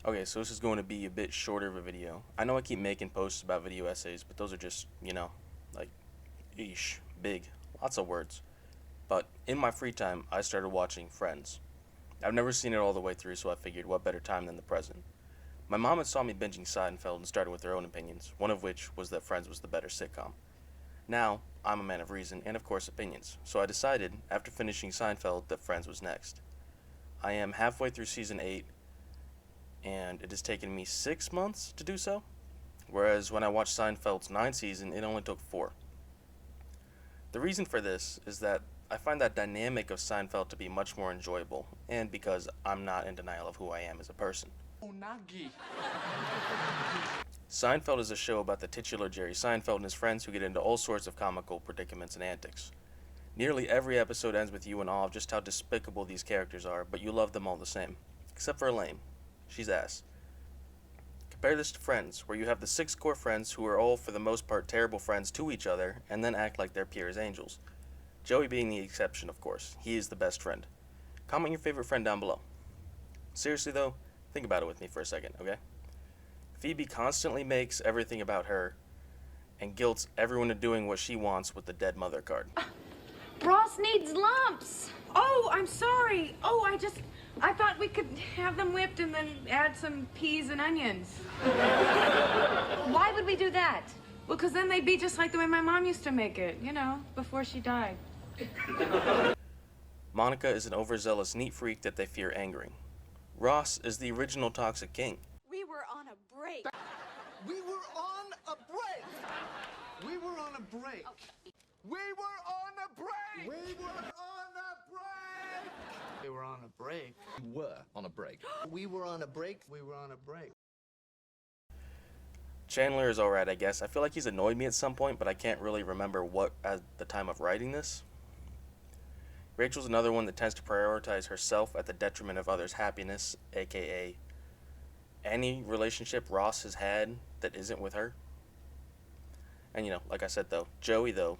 Okay, so this is going to be a bit shorter of a video. I know I keep making posts about video essays, but those are just, like, eesh, big, lots of words. But in my free time, I started watching Friends. I've never seen it all the way through, so I figured what better time than the present. My mom had saw me binging Seinfeld and started with her own opinions, one of which was that Friends was the better sitcom. Now, I'm a man of reason and, of course, opinions, so I decided, after finishing Seinfeld, that Friends was next. I am halfway through season 8, and it has taken me 6 months to do so, whereas when I watched Seinfeld's 9th season, it only took 4. The reason for this is that I find that dynamic of Seinfeld to be much more enjoyable, and because I'm not in denial of who I am as a person. Unagi. Seinfeld is a show about the titular Jerry Seinfeld and his friends who get into all sorts of comical predicaments and antics. Nearly every episode ends with you in awe of just how despicable these characters are, but you love them all the same. Except for Elaine. She's ass. Compare this to Friends, where you have the 6 core friends who are all for the most part terrible friends to each other, and then act like they're pure as angels. Joey being the exception, of course. He is the best friend. Comment your favorite friend down below. Seriously though, think about it with me for a second, okay? Phoebe constantly makes everything about her, and guilts everyone into doing what she wants with the dead mother card. Ross needs lumps. Oh, I'm sorry. Oh, I thought we could have them whipped and then add some peas and onions. Why would we do that? Well, because then they'd be just like the way my mom used to make it, before she died. Monica is an overzealous neat freak that they fear angering. Ross is the original toxic king. We were on a break. We were on a break. We were on a break. We were on a break. We were on a break. We were on a break. We were on a break. We were on a break. We were on a break. Chandler is alright, I guess. I feel like he's annoyed me at some point, but I can't really remember what at the time of writing this. Rachel's another one that tends to prioritize herself at the detriment of others' happiness, aka any relationship Ross has had that isn't with her. And like I said though, Joey though,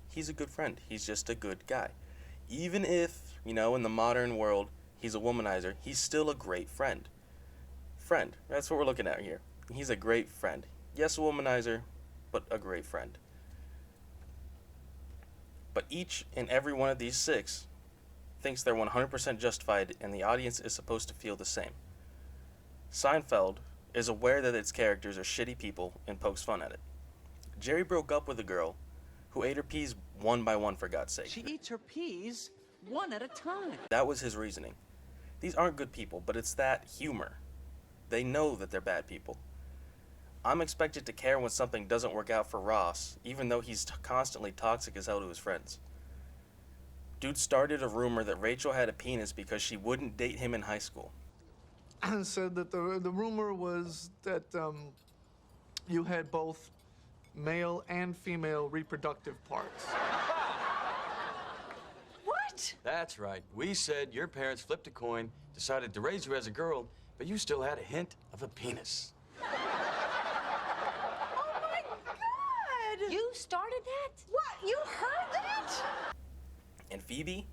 he's a good friend. He's just a good guy. Even if, in the modern world, he's a womanizer, he's still a great friend. Friend, that's what we're looking at here. He's a great friend. Yes, a womanizer, but a great friend. But each and every one of these 6 thinks they're 100% justified, and the audience is supposed to feel the same. Seinfeld is aware that its characters are shitty people and pokes fun at it. Jerry broke up with a girl who ate her peas one by one, for God's sake. She eats her peas one at a time. That was his reasoning. These aren't good people, but it's that humor. They know that they're bad people. I'm expected to care when something doesn't work out for Ross, even though he's constantly toxic as hell to his friends. Dude started a rumor that Rachel had a penis because she wouldn't date him in high school. And said that the rumor was that you had both male and female reproductive parts. What? That's right. We said your parents flipped a coin, decided to raise you as a girl, but you still had a hint of a penis. Oh my God! You started that? What? You heard that? And Phoebe?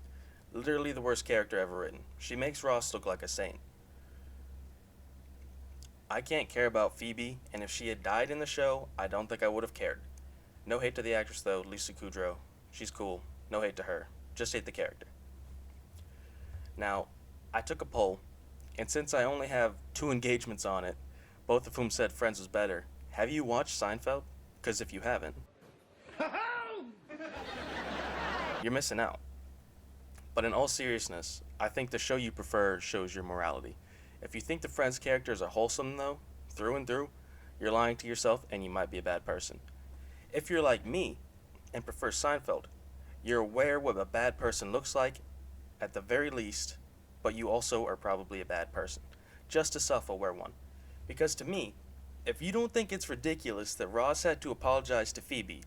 Literally the worst character ever written. She makes Ross look like a saint. I can't care about Phoebe, and if she had died in the show, I don't think I would have cared. No hate to the actress though, Lisa Kudrow. She's cool. No hate to her. Just hate the character. Now, I took a poll, and since I only have 2 engagements on it, both of whom said Friends was better, have you watched Seinfeld? Because if you haven't, you're missing out. But in all seriousness, I think the show you prefer shows your morality. If you think the Friends characters are wholesome though, through and through, you're lying to yourself and you might be a bad person. If you're like me and prefer Seinfeld, you're aware what a bad person looks like at the very least, but you also are probably a bad person. Just a self-aware one. Because to me, if you don't think it's ridiculous that Ross had to apologize to Phoebe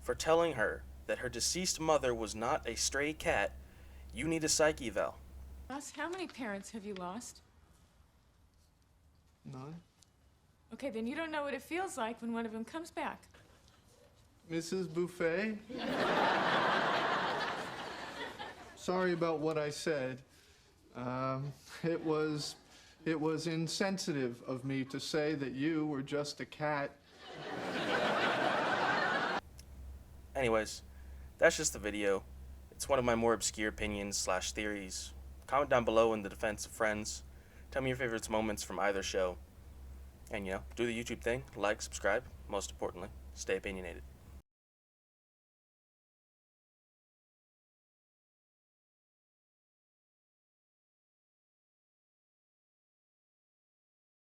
for telling her that her deceased mother was not a stray cat, you need a psych eval. Ross, how many parents have you lost? None. Okay, then you don't know what it feels like when one of them comes back. Mrs. Buffet? Sorry about what I said. It was It was insensitive of me to say that you were just a cat. Anyways, that's just the video. It's one of my more obscure opinions / theories. Comment down below in the defense of Friends. Tell me your favorite moments from either show. And, do the YouTube thing. Like, subscribe. Most importantly, stay opinionated.